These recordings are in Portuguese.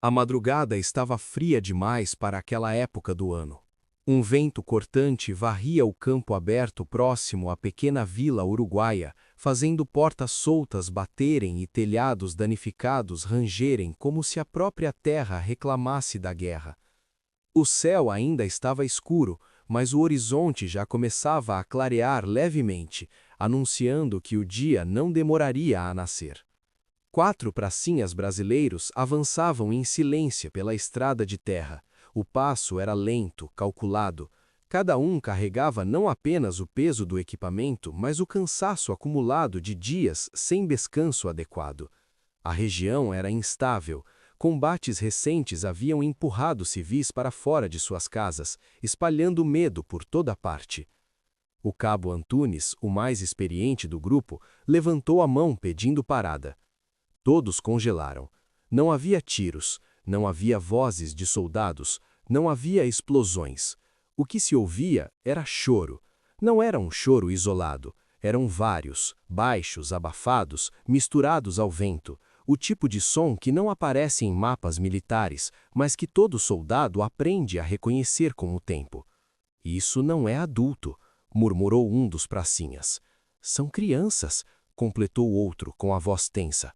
A madrugada estava fria demais para aquela época do ano. Um vento cortante varria o campo aberto próximo à pequena vila uruguaia, fazendo portas soltas baterem e telhados danificados rangerem como se a própria terra reclamasse da guerra. O céu ainda estava escuro, mas o horizonte já começava a clarear levemente, anunciando que o dia não demoraria a nascer. 4 pracinhas brasileiros avançavam em silêncio pela estrada de terra. O passo era lento, calculado. Cada um carregava não apenas o peso do equipamento, mas o cansaço acumulado de dias sem descanso adequado. A região era instável. Combates recentes haviam empurrado civis para fora de suas casas, espalhando medo por toda parte. O cabo Antunes, o mais experiente do grupo, levantou a mão pedindo parada. Todos congelaram. Não havia tiros, não havia vozes de soldados, não havia explosões. O que se ouvia era choro. Não era um choro isolado, eram vários, baixos, abafados, misturados ao vento, o tipo de som que não aparece em mapas militares, mas que todo soldado aprende a reconhecer com o tempo. Isso não é adulto, murmurou um dos pracinhas. São crianças, completou outro com a voz tensa.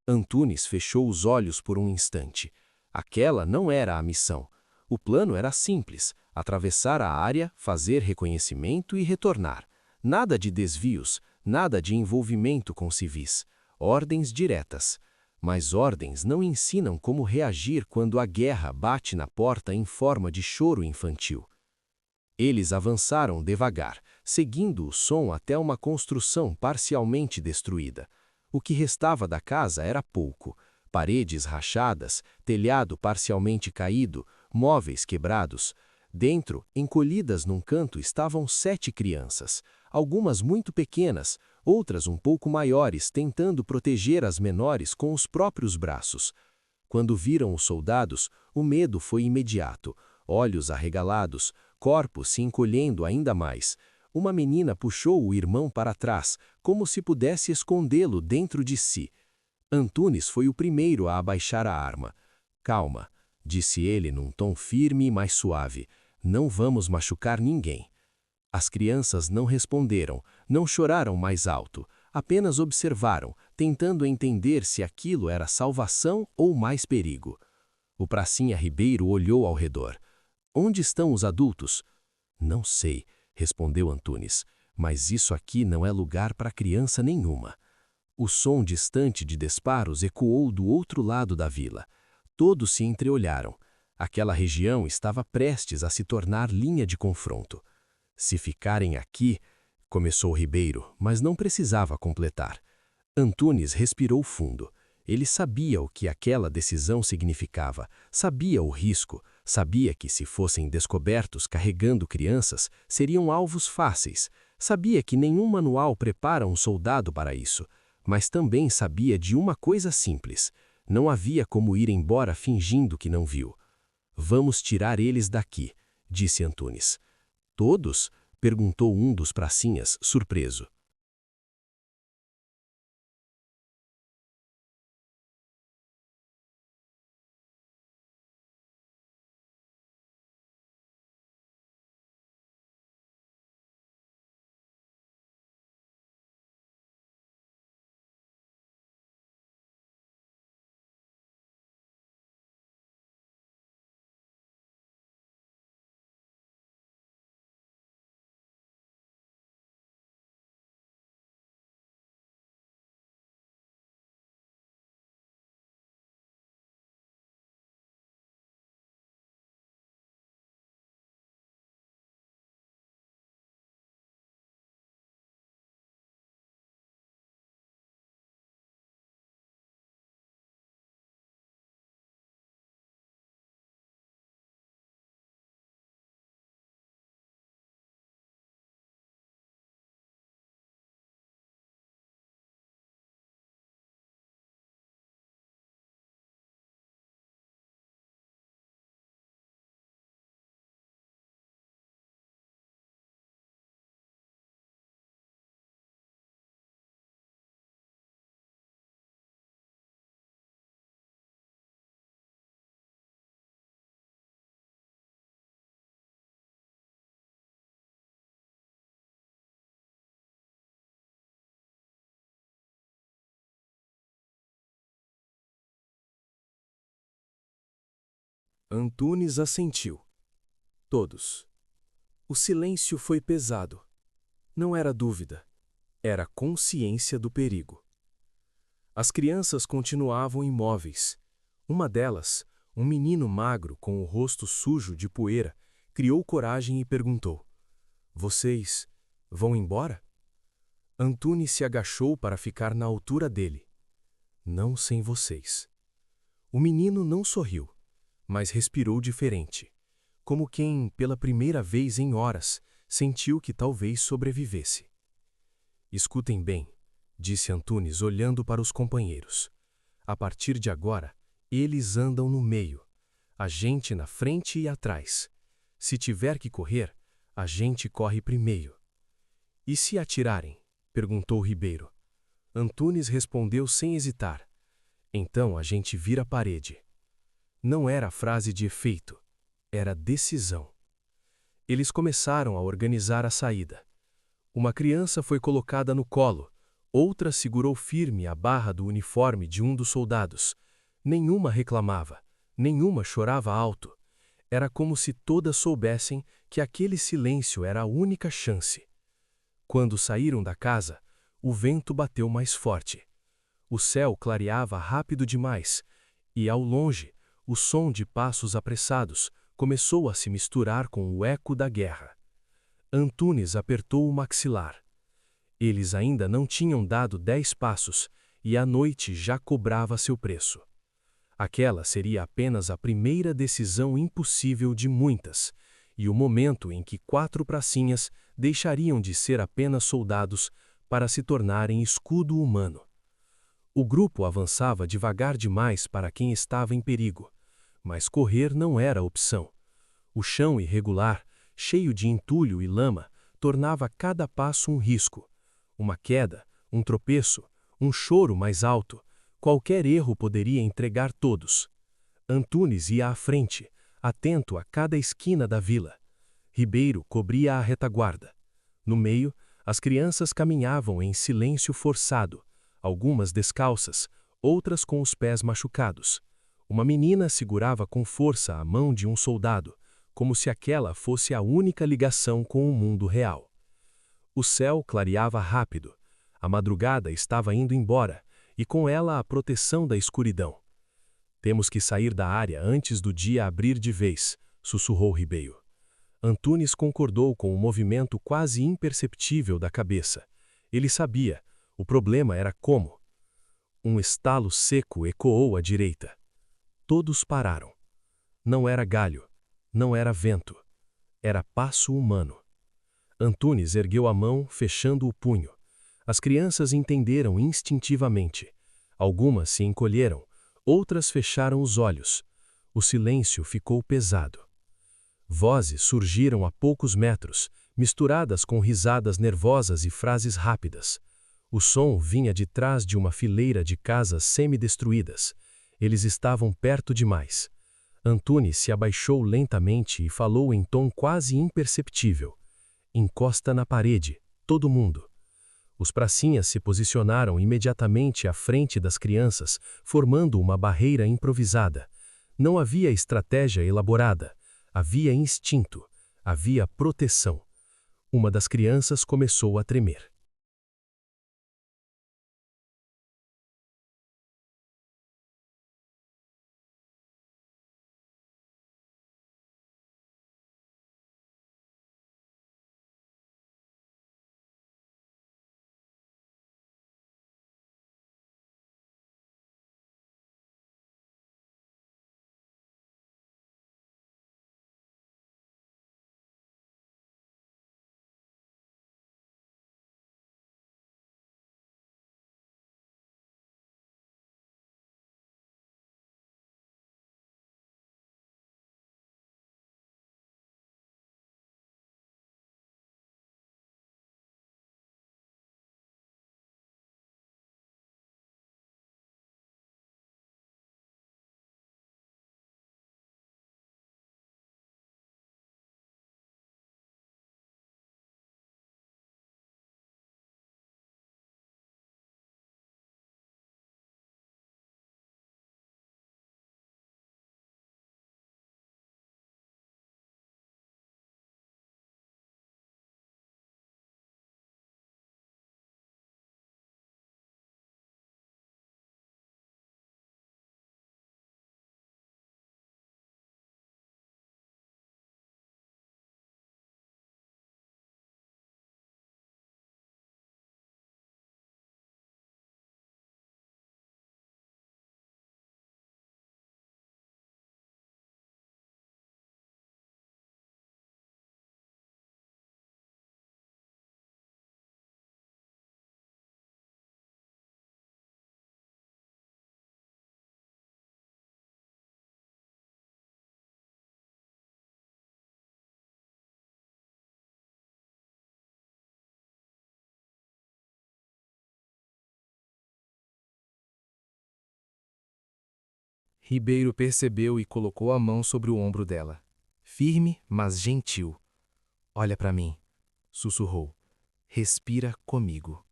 Antunes fechou os olhos por um instante. Aquela não era a missão. O plano era simples: atravessar a área, fazer reconhecimento e retornar. Nada de desvios, nada de envolvimento com civis. Ordens diretas. Mas ordens não ensinam como reagir quando a guerra bate na porta em forma de choro infantil. Eles avançaram devagar, seguindo o som até uma construção parcialmente destruída. O que restava da casa era pouco: paredes rachadas, telhado parcialmente caído, móveis quebrados. Dentro, encolhidas num canto, estavam 7 crianças, algumas muito pequenas, outras um pouco maiores, tentando proteger as menores com os próprios braços. Quando viram os soldados, o medo foi imediato: olhos arregalados, corpos se encolhendo ainda mais. Uma menina puxou o irmão para trás, como se pudesse escondê-lo dentro de si. Antunes foi o primeiro a abaixar a arma. Calma, disse ele num tom firme e mais suave. Não vamos machucar ninguém. As crianças não responderam, não choraram mais alto, apenas observaram, tentando entender se aquilo era salvação ou mais perigo. O pracinha Ribeiro olhou ao redor. Onde estão os adultos? Não sei, respondeu Antunes, mas isso aqui não é lugar para criança nenhuma. O som distante de disparos ecoou do outro lado da vila. Todos se entreolharam. Aquela região estava prestes a se tornar linha de confronto. Se ficarem aqui, começou Ribeiro, mas não precisava completar. Antunes respirou fundo. Ele sabia o que aquela decisão significava, sabia o risco, sabia que se fossem descobertos carregando crianças, seriam alvos fáceis, sabia que nenhum manual prepara um soldado para isso, mas também sabia de uma coisa simples: não havia como ir embora fingindo que não viu. Vamos tirar eles daqui, disse Antunes. Todos? Perguntou um dos pracinhas, surpreso. Antunes assentiu. Todos. O silêncio foi pesado. Não era dúvida. Era consciência do perigo. As crianças continuavam imóveis. Uma delas, um menino magro com o rosto sujo de poeira, criou coragem e perguntou: Vocês vão embora? Antunes se agachou para ficar na altura dele. Não sem vocês. O menino não sorriu, mas respirou diferente, como quem, pela primeira vez em horas, sentiu que talvez sobrevivesse. Escutem bem, disse Antunes olhando para os companheiros. A partir de agora, eles andam no meio, a gente na frente e atrás. Se tiver que correr, a gente corre primeiro. E se atirarem? Perguntou Ribeiro. Antunes respondeu sem hesitar. Então a gente vira a parede. Não era frase de efeito, era decisão. Eles começaram a organizar a saída. Uma criança foi colocada no colo, outra segurou firme a barra do uniforme de um dos soldados. Nenhuma reclamava, nenhuma chorava alto. Era como se todas soubessem que aquele silêncio era a única chance. Quando saíram da casa, o vento bateu mais forte. O céu clareava rápido demais, e, ao longe, o som de passos apressados começou a se misturar com o eco da guerra. Antunes apertou o maxilar. Eles ainda não tinham dado 10 passos, e a noite já cobrava seu preço. Aquela seria apenas a primeira decisão impossível de muitas, e o momento em que 4 pracinhas deixariam de ser apenas soldados para se tornarem escudo humano. O grupo avançava devagar demais para quem estava em perigo, mas correr não era opção. O chão irregular, cheio de entulho e lama, tornava cada passo um risco. Uma queda, um tropeço, um choro mais alto, qualquer erro poderia entregar todos. Antunes ia à frente, atento a cada esquina da vila. Ribeiro cobria a retaguarda. No meio, as crianças caminhavam em silêncio forçado, algumas descalças, outras com os pés machucados. Uma menina segurava com força a mão de um soldado, como se aquela fosse a única ligação com o mundo real. O céu clareava rápido. A madrugada estava indo embora, e com ela a proteção da escuridão. Temos que sair da área antes do dia abrir de vez, sussurrou Ribeiro. Antunes concordou com o movimento quase imperceptível da cabeça. Ele sabia, o problema era como. Um estalo seco ecoou à direita. Todos pararam. Não era galho, não era vento, era passo humano. Antunes ergueu a mão, fechando o punho. As crianças entenderam instintivamente. Algumas se encolheram, outras fecharam os olhos. O silêncio ficou pesado. Vozes surgiram a poucos metros, misturadas com risadas nervosas e frases rápidas. O som vinha de trás de uma fileira de casas semi-destruídas. Eles estavam perto demais. Antunes se abaixou lentamente e falou em tom quase imperceptível. Encosta na parede, todo mundo. Os pracinhas se posicionaram imediatamente à frente das crianças, formando uma barreira improvisada. Não havia estratégia elaborada. Havia instinto. Havia proteção. Uma das crianças começou a tremer. Ribeiro percebeu e colocou a mão sobre o ombro dela. Firme, mas gentil. Olha para mim, sussurrou. Respira comigo.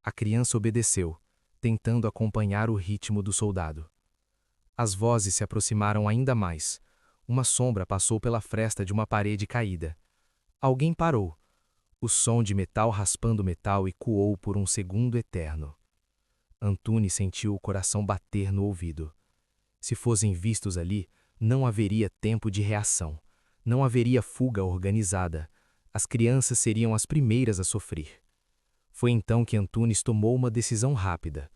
A criança obedeceu, tentando acompanhar o ritmo do soldado. As vozes se aproximaram ainda mais. Uma sombra passou pela fresta de uma parede caída. Alguém parou. O som de metal raspando metal ecoou por um segundo eterno. Antunes sentiu o coração bater no ouvido. Se fossem vistos ali, não haveria tempo de reação. Não haveria fuga organizada. As crianças seriam as primeiras a sofrer. Foi então que Antunes tomou uma decisão rápida.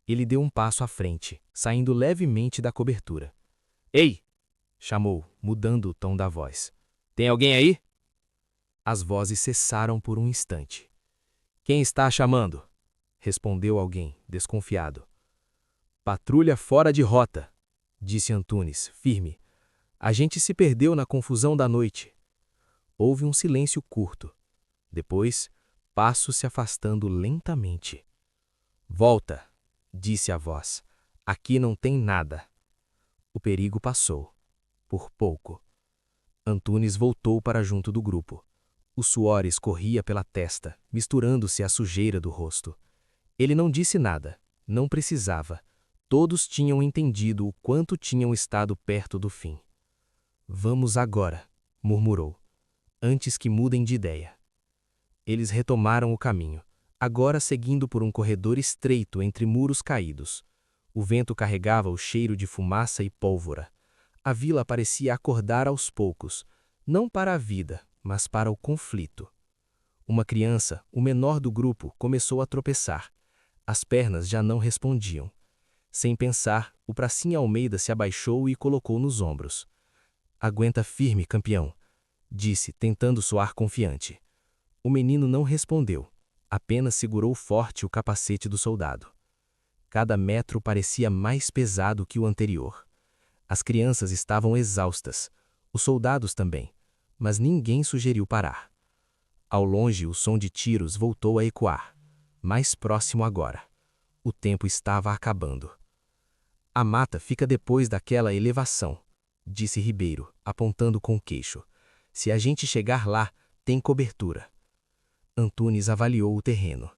Ele deu um passo à frente, saindo levemente da cobertura. Ei! Chamou, mudando o tom da voz. Tem alguém aí? As vozes cessaram por um instante. Quem está chamando? Respondeu alguém, desconfiado. Patrulha fora de rota, disse Antunes, firme. A gente se perdeu na confusão da noite. Houve um silêncio curto. Depois, passos se afastando lentamente. Volta, disse a voz. Aqui não tem nada. O perigo passou. Por pouco. Antunes voltou para junto do grupo. O suor escorria pela testa, misturando-se à sujeira do rosto. Ele não disse nada, não precisava. Todos tinham entendido o quanto tinham estado perto do fim. Vamos agora, murmurou, antes que mudem de ideia. Eles retomaram o caminho, agora seguindo por um corredor estreito entre muros caídos. O vento carregava o cheiro de fumaça e pólvora. A vila parecia acordar aos poucos, não para a vida, mas para o conflito. Uma criança, o menor do grupo, começou a tropeçar. As pernas já não respondiam. Sem pensar, o pracinha Almeida se abaixou e colocou nos ombros. Aguenta firme, campeão, disse, tentando soar confiante. O menino não respondeu, apenas segurou forte o capacete do soldado. Cada metro parecia mais pesado que o anterior. As crianças estavam exaustas, os soldados também, mas ninguém sugeriu parar. Ao longe, o som de tiros voltou a ecoar, mais próximo agora. O tempo estava acabando. A mata fica depois daquela elevação, disse Ribeiro, apontando com o queixo. Se a gente chegar lá, tem cobertura. Antunes avaliou o terreno.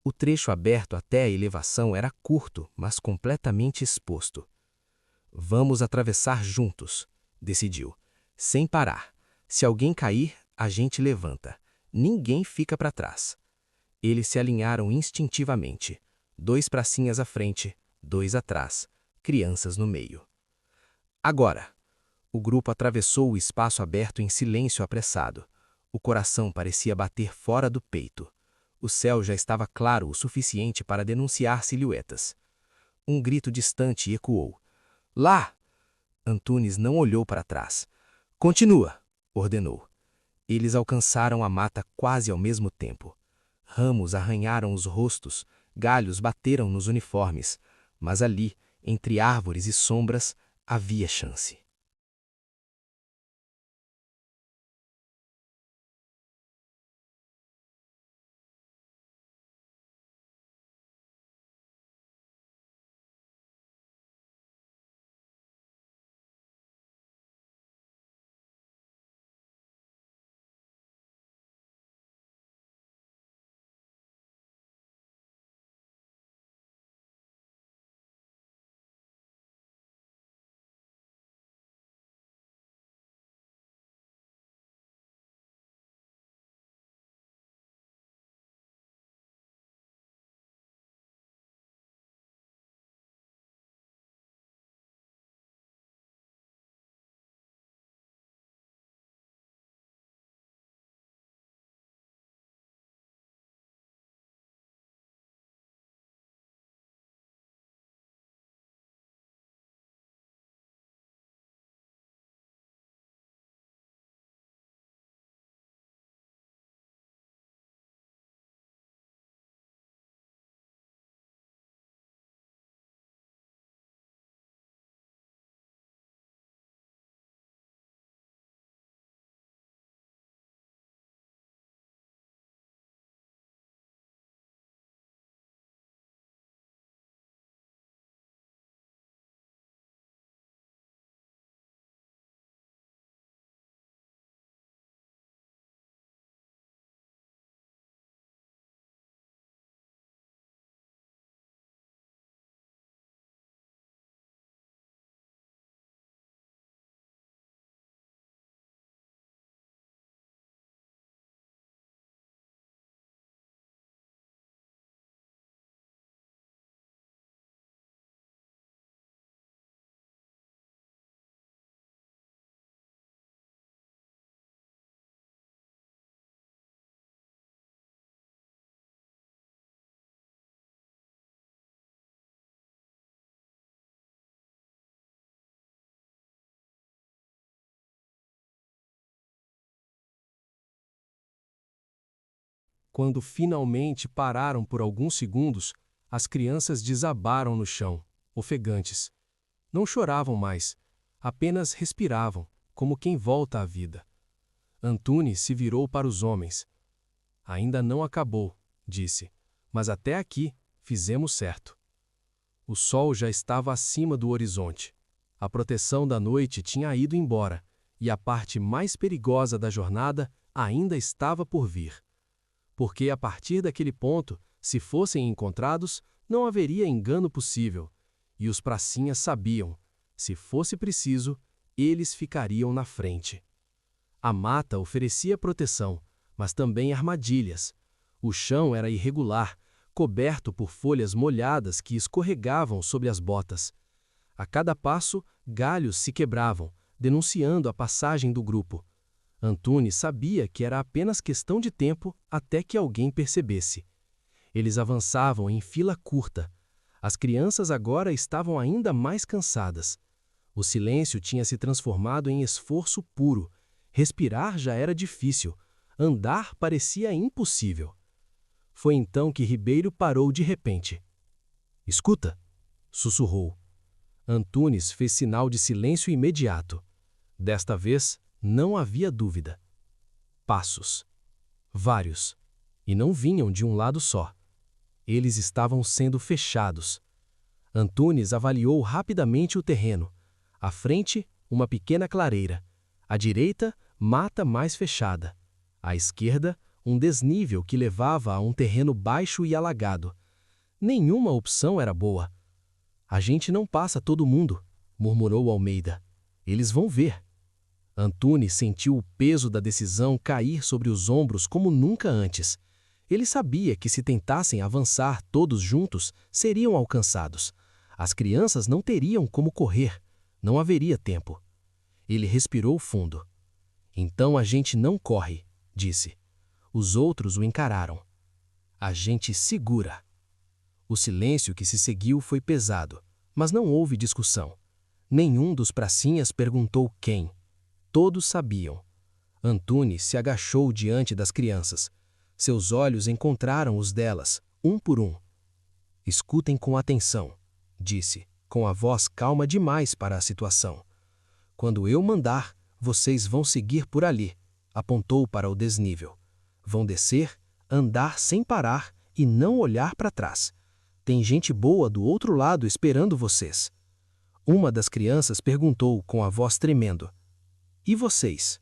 O trecho aberto até a elevação era curto, mas completamente exposto. Vamos atravessar juntos, decidiu, sem parar. Se alguém cair, a gente levanta. Ninguém fica para trás. Eles se alinharam instintivamente. 2 pracinhas à frente, 2 atrás, crianças no meio. Agora! O grupo atravessou o espaço aberto em silêncio apressado. O coração parecia bater fora do peito. O céu já estava claro o suficiente para denunciar silhuetas. Um grito distante ecoou. Lá! Antunes não olhou para trás. Continua, ordenou. Eles alcançaram a mata quase ao mesmo tempo. Ramos arranharam os rostos, galhos bateram nos uniformes, mas ali, entre árvores e sombras, havia chance. Quando finalmente pararam por alguns segundos, as crianças desabaram no chão, ofegantes. Não choravam mais, apenas respiravam, como quem volta à vida. Antunes se virou para os homens. Ainda não acabou, disse, mas até aqui fizemos certo. O sol já estava acima do horizonte. A proteção da noite tinha ido embora, e a parte mais perigosa da jornada ainda estava por vir. Porque a partir daquele ponto, se fossem encontrados, não haveria engano possível, e os pracinhas sabiam, se fosse preciso, eles ficariam na frente. A mata oferecia proteção, mas também armadilhas. O chão era irregular, coberto por folhas molhadas que escorregavam sobre as botas. A cada passo, galhos se quebravam, denunciando a passagem do grupo. Antunes sabia que era apenas questão de tempo até que alguém percebesse. Eles avançavam em fila curta. As crianças agora estavam ainda mais cansadas. O silêncio tinha se transformado em esforço puro. Respirar já era difícil. Andar parecia impossível. Foi então que Ribeiro parou de repente. "Escuta!" sussurrou. Antunes fez sinal de silêncio imediato. Desta vez, não havia dúvida. Passos. Vários. E não vinham de um lado só. Eles estavam sendo fechados. Antunes avaliou rapidamente o terreno. À frente, uma pequena clareira. À direita, mata mais fechada. À esquerda, um desnível que levava a um terreno baixo e alagado. Nenhuma opção era boa. "A gente não passa todo mundo", murmurou Almeida. "Eles vão ver." Antunes sentiu o peso da decisão cair sobre os ombros como nunca antes. Ele sabia que se tentassem avançar todos juntos, seriam alcançados. As crianças não teriam como correr. Não haveria tempo. Ele respirou fundo. "Então a gente não corre", disse. Os outros o encararam. "A gente segura." O silêncio que se seguiu foi pesado, mas não houve discussão. Nenhum dos pracinhas perguntou quem. Todos sabiam. Antunes se agachou diante das crianças. Seus olhos encontraram os delas, um por um. "Escutem com atenção", disse, com a voz calma demais para a situação. "Quando eu mandar, vocês vão seguir por ali", apontou para o desnível. "Vão descer, andar sem parar e não olhar para trás. Tem gente boa do outro lado esperando vocês." Uma das crianças perguntou com a voz tremendo: "E vocês?"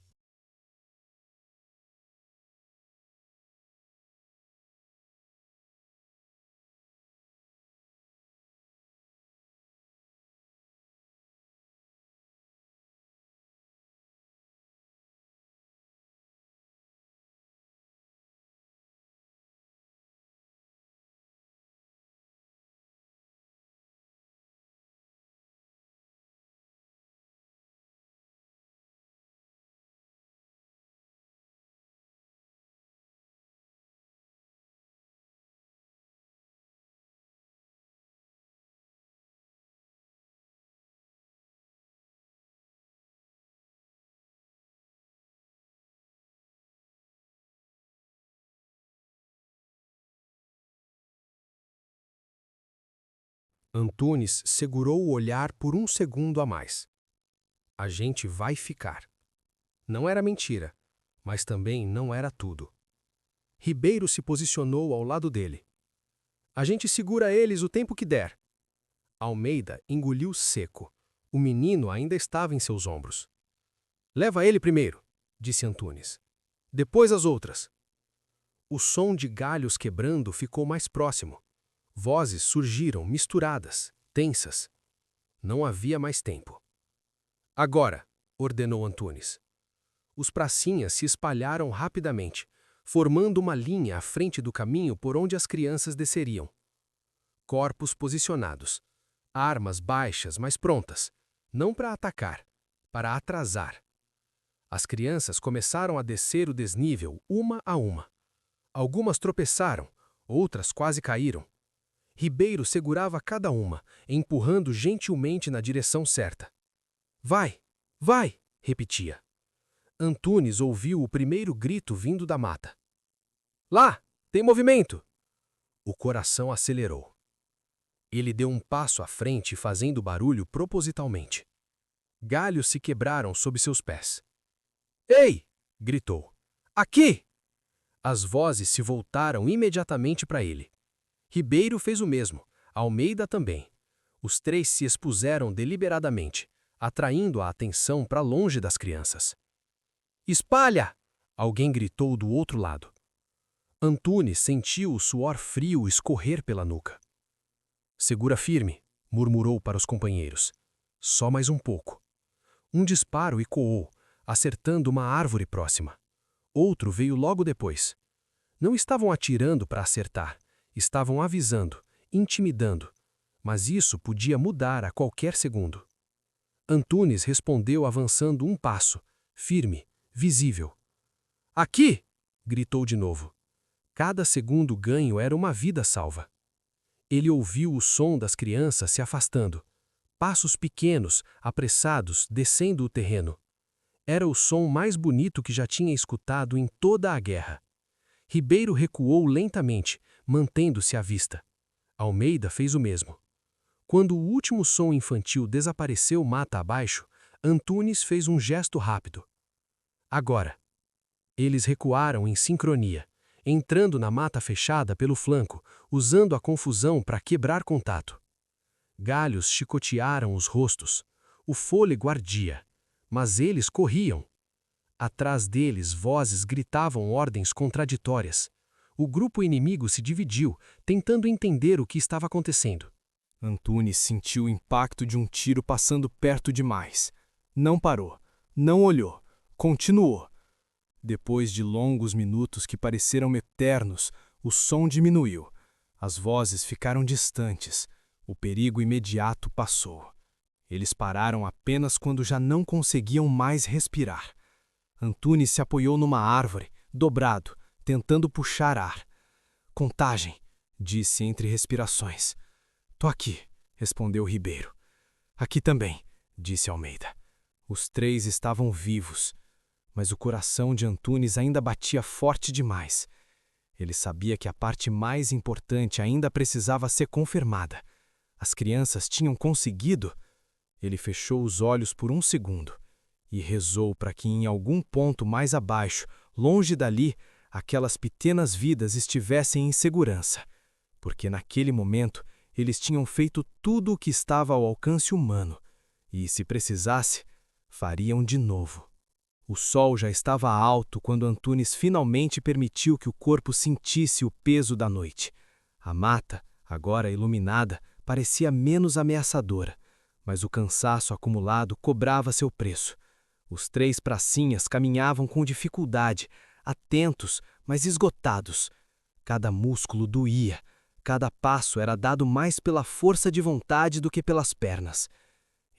Antunes segurou o olhar por um segundo a mais. "A gente vai ficar." Não era mentira, mas também não era tudo. Ribeiro se posicionou ao lado dele. "A gente segura eles o tempo que der." Almeida engoliu seco. O menino ainda estava em seus ombros. "Leva ele primeiro", disse Antunes. "Depois as outras." O som de galhos quebrando ficou mais próximo. Vozes surgiram misturadas, tensas. Não havia mais tempo. "Agora", ordenou Antunes. Os pracinhas se espalharam rapidamente, formando uma linha à frente do caminho por onde as crianças desceriam. Corpos posicionados, armas baixas, mas prontas, não para atacar, para atrasar. As crianças começaram a descer o desnível, uma a uma. Algumas tropeçaram, outras quase caíram. Ribeiro segurava cada uma, empurrando gentilmente na direção certa. "Vai! Vai!" repetia. Antunes ouviu o primeiro grito vindo da mata. "Lá! Tem movimento! O coração acelerou. Ele deu um passo à frente, fazendo barulho propositalmente. Galhos se quebraram sob seus pés. Ei! Gritou. Aqui! As vozes se voltaram imediatamente para ele. Ribeiro fez o mesmo, Almeida também. Os três se expuseram deliberadamente, atraindo a atenção para longe das crianças. Espalha! Alguém gritou do outro lado. Antunes sentiu o suor frio escorrer pela nuca. Segura firme, murmurou para os companheiros. Só mais um pouco. Um disparo ecoou, acertando uma árvore próxima. Outro veio logo depois. Não estavam atirando para acertar, estavam avisando, intimidando. Mas isso podia mudar a qualquer segundo. Antunes respondeu avançando um passo, firme, visível. Aqui! Gritou de novo. Cada segundo ganho era uma vida salva. Ele ouviu o som das crianças se afastando. Passos pequenos, apressados, descendo o terreno. Era o som mais bonito que já tinha escutado em toda a guerra. Ribeiro recuou lentamente, mantendo-se à vista. Almeida fez o mesmo. Quando o último som infantil desapareceu mata abaixo, Antunes fez um gesto rápido. Agora. Eles recuaram em sincronia, entrando na mata fechada pelo flanco, usando a confusão para quebrar contato. Galhos chicotearam os rostos. O fôlego ardia. Mas eles corriam. Atrás deles, vozes gritavam ordens contraditórias. O grupo inimigo se dividiu, tentando entender o que estava acontecendo. Antunes sentiu o impacto de um tiro passando perto demais. Não parou, não olhou, continuou. Depois de longos minutos que pareceram eternos, o som diminuiu. As vozes ficaram distantes. O perigo imediato passou. Eles pararam apenas quando já não conseguiam mais respirar. Antunes se apoiou numa árvore, dobrado, tentando puxar ar. Contagem, disse entre respirações. Tô aqui, respondeu Ribeiro. Aqui também, disse Almeida. Os três estavam vivos, mas o coração de Antunes ainda batia forte demais. Ele sabia que a parte mais importante ainda precisava ser confirmada. As crianças tinham conseguido. Ele fechou os olhos por um segundo e rezou para que em algum ponto mais abaixo, longe dali, aquelas pequenas vidas estivessem em segurança, porque naquele momento eles tinham feito tudo o que estava ao alcance humano e, se precisasse, fariam de novo. O sol já estava alto quando Antunes finalmente permitiu que o corpo sentisse o peso da noite. A mata, agora iluminada, parecia menos ameaçadora, mas o cansaço acumulado cobrava seu preço. Os três pracinhas caminhavam com dificuldade, atentos, mas esgotados. Cada músculo doía, cada passo era dado mais pela força de vontade do que pelas pernas.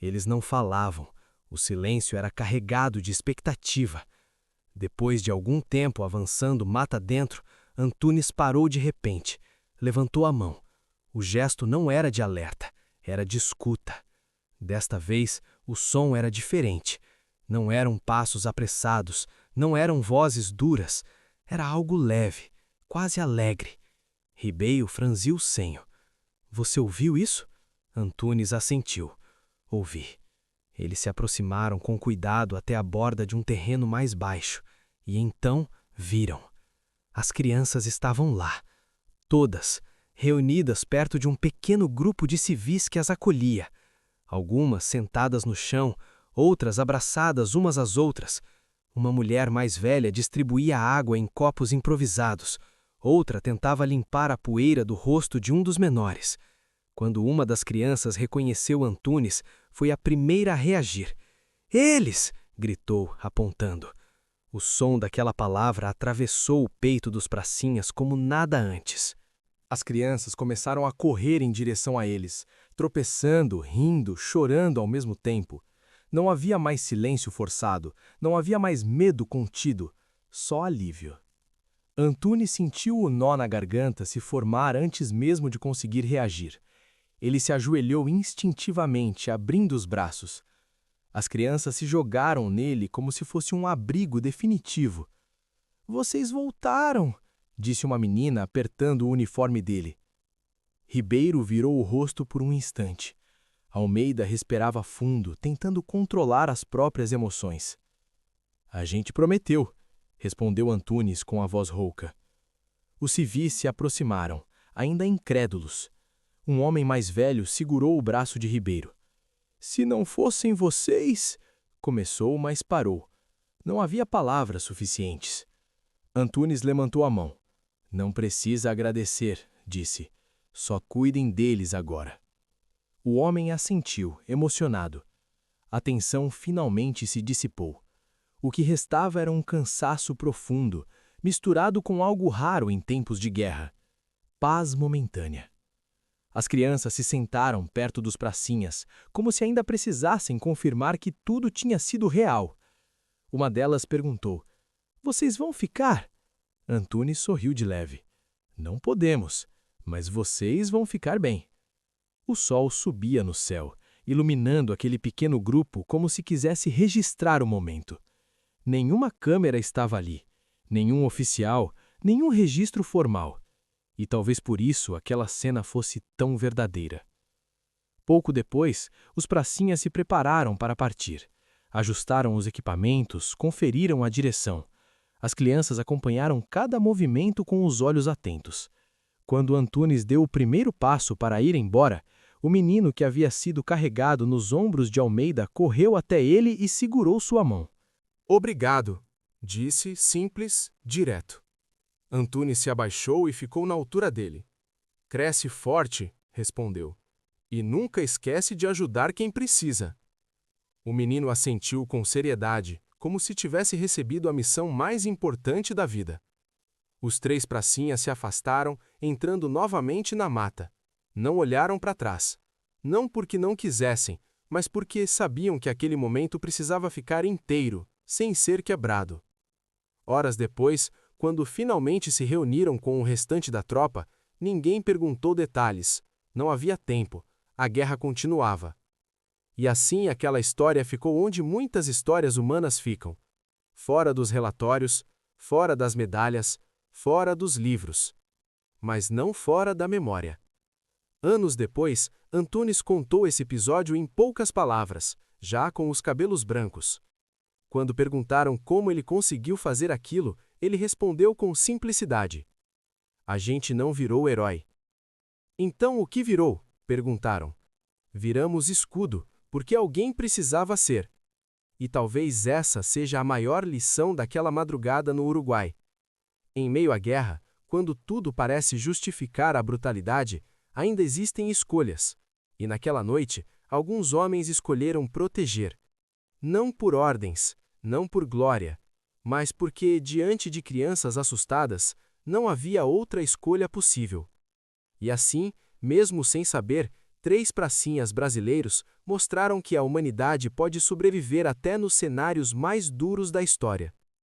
Eles não falavam, o silêncio era carregado de expectativa. Depois de algum tempo avançando mata dentro, Antunes parou de repente, levantou a mão. O gesto não era de alerta, era de escuta. Desta vez, o som era diferente. Não eram passos apressados, não eram vozes duras. Era algo leve, quase alegre. Ribeiro franziu o senho. Você ouviu isso? Antunes assentiu. Ouvi. Eles se aproximaram com cuidado até a borda de um terreno mais baixo. E então viram. As crianças estavam lá. Todas, reunidas perto de um pequeno grupo de civis que as acolhia. Algumas sentadas no chão, outras abraçadas umas às outras. Uma mulher mais velha distribuía água em copos improvisados. Outra tentava limpar a poeira do rosto de um dos menores. Quando uma das crianças reconheceu Antunes, foi a primeira a reagir. Eles! Gritou, apontando. O som daquela palavra atravessou o peito dos pracinhas como nada antes. As crianças começaram a correr em direção a eles, tropeçando, rindo, chorando ao mesmo tempo. Não havia mais silêncio forçado, não havia mais medo contido, só alívio. Antunes sentiu o nó na garganta se formar antes mesmo de conseguir reagir. Ele se ajoelhou instintivamente, abrindo os braços. As crianças se jogaram nele como se fosse um abrigo definitivo. Vocês voltaram, disse uma menina apertando o uniforme dele. Ribeiro virou o rosto por um instante. Almeida respirava fundo, tentando controlar as próprias emoções. A gente prometeu, respondeu Antunes com a voz rouca. Os civis se aproximaram, ainda incrédulos. Um homem mais velho segurou o braço de Ribeiro. Se não fossem vocês... Começou, mas parou. Não havia palavras suficientes. Antunes levantou a mão. Não precisa agradecer, disse. Só cuidem deles agora. O homem assentiu, emocionado. A tensão finalmente se dissipou. O que restava era um cansaço profundo, misturado com algo raro em tempos de guerra. Paz momentânea. As crianças se sentaram perto dos pracinhas, como se ainda precisassem confirmar que tudo tinha sido real. Uma delas perguntou: "Vocês vão ficar?" Antunes sorriu de leve. "Não podemos, mas vocês vão ficar bem." O sol subia no céu, iluminando aquele pequeno grupo como se quisesse registrar o momento. Nenhuma câmera estava ali, nenhum oficial, nenhum registro formal. E talvez por isso aquela cena fosse tão verdadeira. Pouco depois, os pracinhas se prepararam para partir. Ajustaram os equipamentos, conferiram a direção. As crianças acompanharam cada movimento com os olhos atentos. Quando Antunes deu o primeiro passo para ir embora, o menino que havia sido carregado nos ombros de Almeida correu até ele e segurou sua mão. Obrigado, disse, simples, direto. Antunes se abaixou e ficou na altura dele. Cresce forte, respondeu. E nunca esquece de ajudar quem precisa. O menino assentiu com seriedade, como se tivesse recebido a missão mais importante da vida. Os três pracinhas se afastaram, entrando novamente na mata. Não olharam para trás. Não porque não quisessem, mas porque sabiam que aquele momento precisava ficar inteiro, sem ser quebrado. Horas depois, quando finalmente se reuniram com o restante da tropa, ninguém perguntou detalhes. Não havia tempo. A guerra continuava. E assim aquela história ficou onde muitas histórias humanas ficam. Fora dos relatórios, fora das medalhas, fora dos livros. Mas não fora da memória. Anos depois, Antunes contou esse episódio em poucas palavras, já com os cabelos brancos. Quando perguntaram como ele conseguiu fazer aquilo, ele respondeu com simplicidade: "A gente não virou herói." "Então o que virou?" perguntaram. "Viramos escudo, porque alguém precisava ser." E talvez essa seja a maior lição daquela madrugada no Uruguai. Em meio à guerra, quando tudo parece justificar a brutalidade, ainda existem escolhas. E naquela noite, alguns homens escolheram proteger. Não por ordens, não por glória, mas porque, diante de crianças assustadas, não havia outra escolha possível. E assim, mesmo sem saber, três pracinhas brasileiros mostraram que a humanidade pode sobreviver até nos cenários mais duros da história.